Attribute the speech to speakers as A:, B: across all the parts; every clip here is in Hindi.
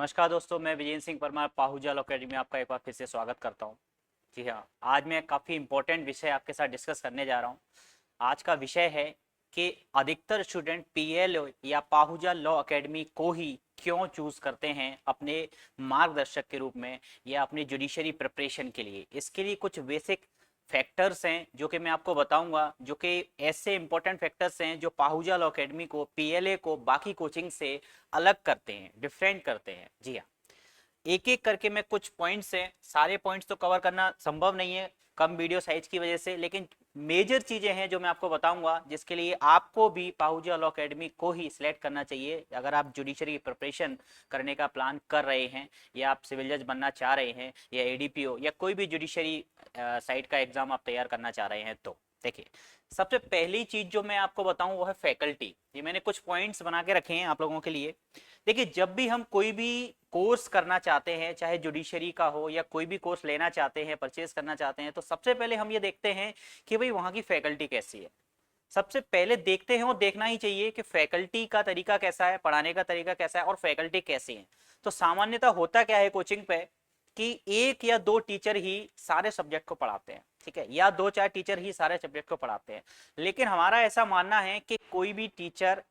A: नमस्कार दोस्तों, मैं विजेंद्र सिंह परमार पाहुजा लॉ अकेडमी में आपका एक बार फिर से स्वागत करता हूं। जी हाँ, आज मैं काफ़ी इंपॉर्टेंट विषय आपके साथ डिस्कस करने जा रहा हूं। आज का विषय है कि अधिकतर स्टूडेंट पीएलओ या पाहुजा लॉ अकेडमी को ही क्यों चूज करते हैं अपने मार्गदर्शक के रूप में या अपनी जुडिशरी प्रिपरेशन के लिए। इसके लिए कुछ बेसिक फैक्टर्स हैं जो कि मैं आपको बताऊंगा, जो कि ऐसे इंपॉर्टेंट फैक्टर्स हैं जो पाहुजा लॉ अकेडमी को, पीएलए को बाकी कोचिंग से अलग करते हैं, डिफरेंट करते हैं। जी हाँ, एक एक करके मैं कुछ पॉइंट्स हैं, सारे पॉइंट्स तो कवर करना संभव नहीं है कम वीडियो साइज की वजह से, लेकिन मेजर चीजें हैं जो मैं आपको बताऊंगा, जिसके लिए आपको भी पाहुजा लॉ अकेडमी को ही सिलेक्ट करना चाहिए अगर आप जुडिशरी की प्रिपरेशन करने का प्लान कर रहे हैं, या आप सिविल जज बनना चाह रहे हैं, या एडीपीओ या कोई भी जुडिशरी साइड का एग्जाम आप तैयार करना चाह रहे हैं। तो देखिए, सबसे पहली चीज जो मैं आपको बताऊं वो है फैकल्टी। ये मैंने कुछ पॉइंट्स बना के रखे हैं आप लोगों के लिए। देखिए, जब भी हम कोई भी कोर्स करना चाहते हैं, चाहे जुडिशरी का हो या कोई भी कोर्स लेना चाहते हैं, परचेज करना चाहते हैं, तो सबसे पहले हम ये देखते हैं कि भाई वहां की फैकल्टी कैसी है। सबसे पहले देखते हैं, और देखना ही चाहिए कि फैकल्टी का तरीका कैसा है, पढ़ाने का तरीका कैसा है और फैकल्टी कैसी है। तो सामान्यतः होता क्या है कोचिंग पे कि एक या दो टीचर ही सारे सब्जेक्ट को पढ़ाते हैं, ठीक है, या दो चार टीचर ही सारे सब्जेक्ट को पढ़ाते हैं। लेकिन हमारा ऐसा मानना है कि कोई भी टीचर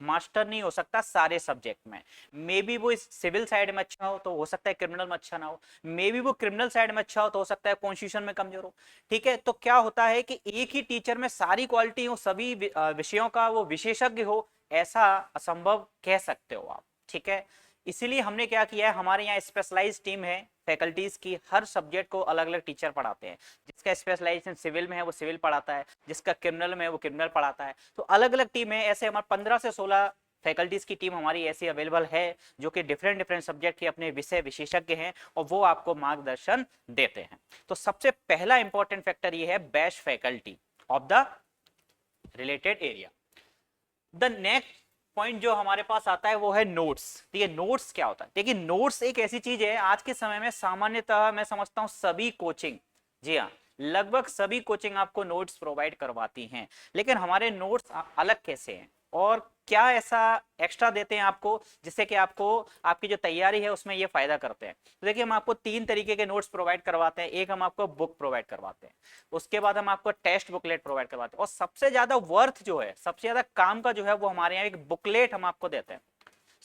A: मास्टर नहीं हो सकता सारे सब्जेक्ट में। मे बी वो सिविल साइड में अच्छा हो तो हो सकता है क्रिमिनल में अच्छा ना हो, मे बी वो क्रिमिनल साइड में अच्छा हो तो हो सकता है कॉन्स्टिट्यूशन में कमजोर हो। ठीक है, तो क्या होता है कि एक ही टीचर में सारी क्वालिटी हो, सभी विषयों का वो विशेषज्ञ हो, ऐसा असंभव कह सकते हो आप। ठीक है, इसीलिए हमने क्या किया है, हमारे यहाँ स्पेशलाइज टीम है फैकल्टीज की, हर सब्जेक्ट को अलग अलग टीचर पढ़ाते हैं। जिसका स्पेशलाइजेशन सिविल में है वो सिविल पढ़ाता है, जिसका क्रिमिनल में है वो क्रिमिनल पढ़ाता है। तो अलग अलग टीम है, ऐसे हमारे 15 से 16 फैकल्टीज की टीम हमारी ऐसी अवेलेबल है, जो कि डिफरेंट डिफरेंट सब्जेक्ट के अपने विषय विशेषज्ञ हैं और वो आपको मार्गदर्शन देते हैं। तो सबसे पहला इंपॉर्टेंट फैक्टर ये है best faculty of the related area. The next point जो हमारे पास आता है वो है नोट्स। ठीक है, नोट्स क्या होता है? देखिए, नोट्स एक ऐसी चीज है आज के समय में सामान्यतः मैं समझता हूं सभी कोचिंग, जी हाँ, लगभग सभी कोचिंग आपको नोट्स प्रोवाइड करवाती हैं। लेकिन हमारे नोट्स अलग कैसे हैं और क्या ऐसा एक्स्ट्रा देते हैं आपको जिससे कि आपको आपकी जो तैयारी है उसमें ये फायदा करते हैं? तो देखिए, हम आपको तीन तरीके के नोट्स प्रोवाइड करवाते हैं। एक, हम आपको बुक प्रोवाइड करवाते हैं, उसके बाद हम आपको टेस्ट बुकलेट प्रोवाइड करवाते हैं, और सबसे ज्यादा वर्थ जो है, सबसे ज्यादा काम का जो है, वो हमारे यहाँ एक बुकलेट हम आपको देते हैं,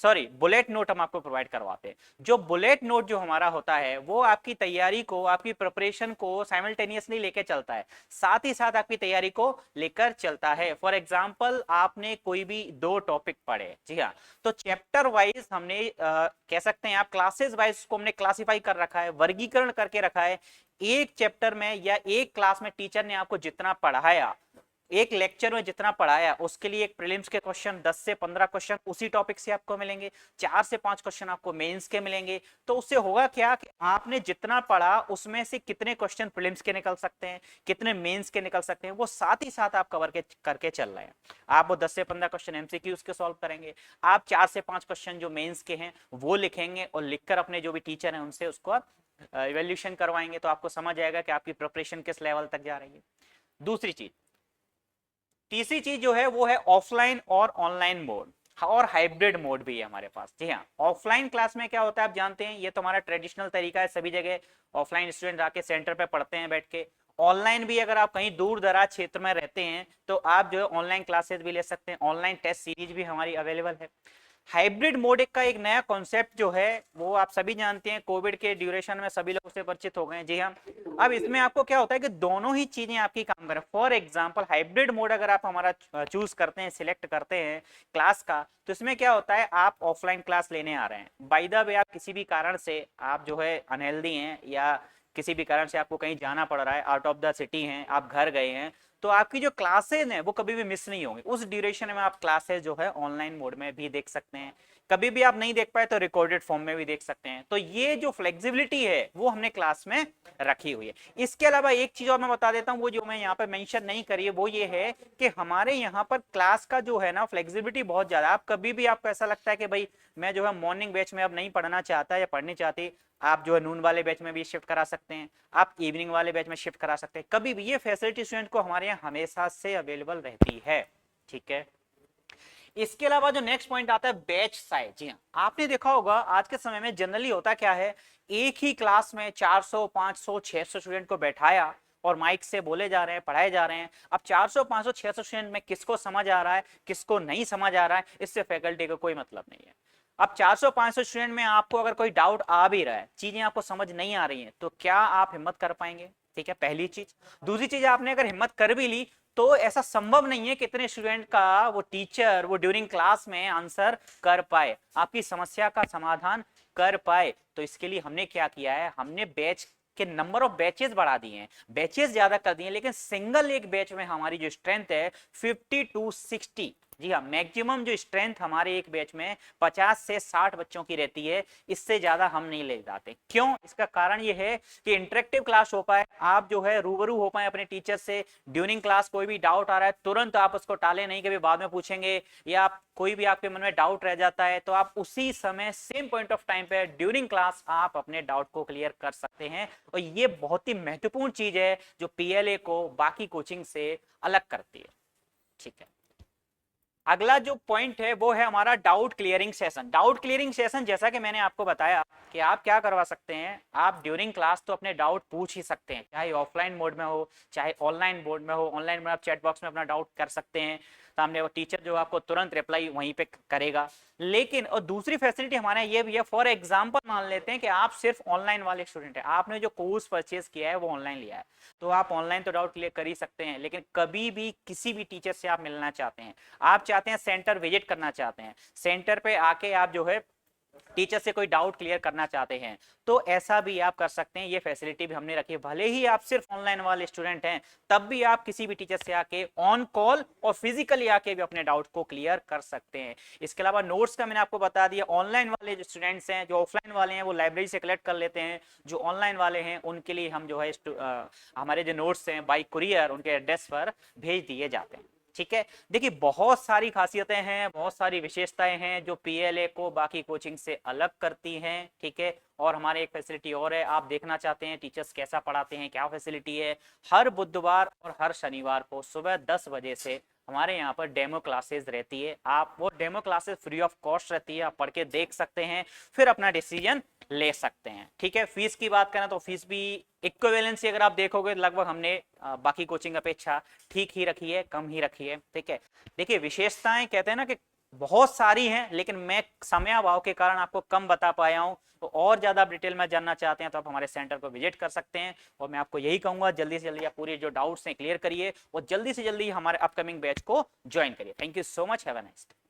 A: सॉरी बुलेट नोट हम आपको प्रोवाइड करवाते हैं। जो बुलेट नोट जो हमारा होता है वो आपकी तैयारी को, आपकी प्रिपरेशन को साइमल्टेनियसली लेके चलता है, साथ ही साथ आपकी तैयारी को लेकर चलता है। फॉर एग्जांपल, आपने कोई भी दो टॉपिक पढ़े, जी हाँ, तो चैप्टर वाइज हमने कह सकते हैं, आप क्लासेस वाइज को हमने क्लासिफाई कर रखा है, वर्गीकरण करके रखा है। एक चैप्टर में या एक क्लास में टीचर ने आपको जितना पढ़ाया, एक लेक्चर में जितना पढ़ाया, उसके लिए एक प्रीलिम्स के क्वेश्चन 10 से 15 क्वेश्चन उसी टॉपिक से आपको मिलेंगे, 4 से 5 क्वेश्चन आपको मेंस के मिलेंगे। तो उससे होगा क्या कि आपने जितना पढ़ा उसमें से कितने क्वेश्चन प्रीलिम्स के निकल सकते हैं, कितने मेंस के निकल सकते हैं, वो साथ ही साथ आप कवर करके चल रहे हैं। आप वो 10 से 15 क्वेश्चन एमसीक्यूज के सॉल्व करेंगे, आप 4 से 5 क्वेश्चन जो मेंस के हैं वो लिखेंगे, और लिखकर अपने जो भी टीचर हैं उनसे उसको इवेल्यूशन करवाएंगे, तो आपको समझ आएगा कि आपकी प्रिपरेशन किस लेवल तक जा रही है। दूसरी चीज, तीसरी चीज जो है वो है ऑफलाइन और ऑनलाइन मोड, और हाइब्रिड मोड भी है हमारे पास। जी हाँ, ऑफलाइन क्लास में क्या होता है आप जानते हैं, ये तो हमारा ट्रेडिशनल तरीका है, सभी जगह ऑफलाइन स्टूडेंट आके सेंटर पे पढ़ते हैं बैठ के। ऑनलाइन भी अगर आप कहीं दूर दराज क्षेत्र में रहते हैं तो आप जो है ऑनलाइन क्लासेस भी ले सकते हैं, ऑनलाइन टेस्ट सीरीज भी हमारी अवेलेबल है। हाइब्रिड मोड का एक नया कॉन्सेप्ट जो है वो आप सभी जानते हैं, कोविड के ड्यूरेशन में सभी लोग उससे परिचित हो गए हैं। जी हाँ, अब इसमें आपको क्या होता है कि दोनों ही चीजें आपकी काम करें। फॉर एग्जांपल, हाइब्रिड मोड अगर आप हमारा चूज करते हैं, सिलेक्ट करते हैं क्लास का, तो इसमें क्या होता है, आप ऑफलाइन क्लास लेने आ रहे हैं, बाय द वे आप किसी भी कारण से आप जो है अनहेल्दी हैं, या किसी भी कारण से आपको कहीं जाना पड़ रहा है, आउट ऑफ द सिटी हैं, आप घर गए हैं, तो आपकी जो क्लासेज हैं वो कभी भी मिस नहीं होंगी। उस ड्यूरेशन में आप क्लासेज जो है ऑनलाइन मोड में भी देख सकते हैं, कभी भी आप नहीं देख पाए तो रिकॉर्डेड फॉर्म में भी देख सकते हैं। तो ये जो फ्लेक्सिबिलिटी है वो हमने क्लास में रखी हुई है। इसके अलावा एक चीज और मैं बता देता हूँ, वो जो मैं यहाँ पे मेंशन नहीं करी है, वो ये है कि हमारे यहाँ पर क्लास का जो है ना फ्लेक्सिबिलिटी बहुत ज्यादा। आप कभी भी, आपको ऐसा लगता है कि भाई मैं जो है मॉर्निंग बैच में अब नहीं पढ़ना चाहता या पढ़नी चाहती, आप जो है नून वाले बैच में भी शिफ्ट करा सकते हैं, आप इवनिंग वाले बैच में शिफ्ट करा सकते हैं, कभी भी। ये फैसिलिटी स्टूडेंट को हमारे यहाँ हमेशा से अवेलेबल रहती है। ठीक है, इसके अलावा जो नेक्स्ट पॉइंट आता है बैच साइज। जी हाँ, आपने देखा होगा आज के समय में जनरली होता क्या है, एक ही क्लास में 400 500 600 स्टूडेंट को बैठाया और माइक से बोले जा रहे हैं, पढ़ाए जा रहे हैं। अब 400 500 600 स्टूडेंट में किसको समझ आ रहा है, किसको नहीं समझ आ रहा है, इससे फैकल्टी का कोई मतलब नहीं है। अब 400 500 स्टूडेंट में आपको अगर कोई डाउट आ भी रहा है, चीजें आपको समझ नहीं आ रही हैं, तो क्या आप हिम्मत कर पाएंगे? ठीक है, पहली चीज। दूसरी चीज, आपने अगर हिम्मत कर भी ली तो ऐसा संभव नहीं है कितने स्टूडेंट का वो टीचर वो ड्यूरिंग क्लास में आंसर कर पाए, आपकी समस्या का समाधान कर पाए। तो इसके लिए हमने क्या किया है, हमने बैच के नंबर ऑफ बैचेस बढ़ा दिए हैं, बैचेस ज्यादा कर दिए हैं, लेकिन सिंगल एक बैच में हमारी जो स्ट्रेंथ है 50 to 60। जी हाँ, मैक्सिमम जो स्ट्रेंथ हमारे एक बैच में 50 से 60 बच्चों की रहती है, इससे ज्यादा हम नहीं ले जाते। क्यों? इसका कारण ये है कि इंटरेक्टिव क्लास हो पाए, आप जो है रूबरू हो पाए अपने टीचर से, ड्यूरिंग क्लास कोई भी डाउट आ रहा है तुरंत आप उसको टालें नहीं, कभी बाद में पूछेंगे, या आप कोई भी आपके मन में डाउट रह जाता है तो आप उसी समय सेम पॉइंट ऑफ टाइम पे ड्यूरिंग क्लास आप अपने डाउट को क्लियर कर सकते हैं। और ये बहुत ही महत्वपूर्ण चीज है जो पीएलए को बाकी कोचिंग से अलग करती है। ठीक है, अगला जो पॉइंट है वो है हमारा doubt clearing session. Doubt clearing session, जैसा कि मैंने आपको बताया कि आप क्या करवा सकते हैं, आप ड्यूरिंग क्लास तो अपने डाउट पूछ ही सकते हैं, चाहे ऑफलाइन मोड में हो चाहे ऑनलाइन मोड में हो। ऑनलाइन में आप चैट बॉक्स में अपना डाउट कर सकते हैं, सामने वो टीचर जो आपको तुरंत रिप्लाई वहीं पे करेगा। लेकिन और दूसरी फैसिलिटी हमारे ये भी है, फॉर एग्जांपल मान लेते हैं कि आप सिर्फ ऑनलाइन वाले स्टूडेंट हैं, आपने जो कोर्स परचेज किया है वो ऑनलाइन लिया है, तो आप ऑनलाइन तो डाउट क्लियर कर ही सकते हैं। लेकिन कभी भी किसी भी टीचर से आप मिलना चाहते हैं, आप चाहते हैं सेंटर विजिट करना चाहते हैं, सेंटर पे आके आप जो है टीचर से कोई डाउट क्लियर करना चाहते हैं, तो ऐसा भी आप कर सकते हैं। ये फैसिलिटी भी हमने रखी है, भले ही आप सिर्फ ऑनलाइन वाले स्टूडेंट हैं तब भी आप किसी भी टीचर से आके ऑन कॉल और फिजिकली आके भी अपने डाउट को क्लियर कर सकते हैं। इसके अलावा नोट्स का मैंने आपको बता दिया, ऑनलाइन वाले जो स्टूडेंट्स हैं, जो ऑफलाइन वाले हैं वो लाइब्रेरी से कलेक्ट कर लेते हैं, जो ऑनलाइन वाले हैं उनके लिए हम जो है हमारे जो नोट्स हैं बाई कुरियर उनके एड्रेस पर भेज दिए जाते हैं। ठीक है, देखिए बहुत सारी खासियतें हैं, बहुत सारी विशेषताएं हैं जो पीएलए को बाकी कोचिंग से अलग करती हैं। ठीक है, और हमारे एक फैसिलिटी और है, आप देखना चाहते हैं टीचर्स कैसा पढ़ाते हैं, क्या फैसिलिटी है, हर बुधवार और हर शनिवार को सुबह 10 बजे से हमारे यहाँ पर डेमो क्लासेस रहती है। आप वो demo classes free of cost रहती है, आप पढ़ के देख सकते हैं, फिर अपना डिसीजन ले सकते हैं। ठीक है, फीस की बात करें तो फीस भी इक्विवेलेंसी अगर आप देखोगे लगभग हमने बाकी कोचिंग अपेक्षा ठीक ही रखी है, कम ही रखी है। ठीक है, देखिए विशेषताएं कहते हैं ना कि बहुत सारी हैं, लेकिन मैं समयाभाव के कारण आपको कम बता पाया हूं। तो और ज्यादा आप डिटेल में जानना चाहते हैं तो आप हमारे सेंटर को विजिट कर सकते हैं, और मैं आपको यही कहूंगा जल्दी से जल्दी आप पूरे जो डाउट्स हैं क्लियर करिए और जल्दी से जल्दी हमारे अपकमिंग बैच को ज्वाइन करिए। Thank you so much, have a nice day.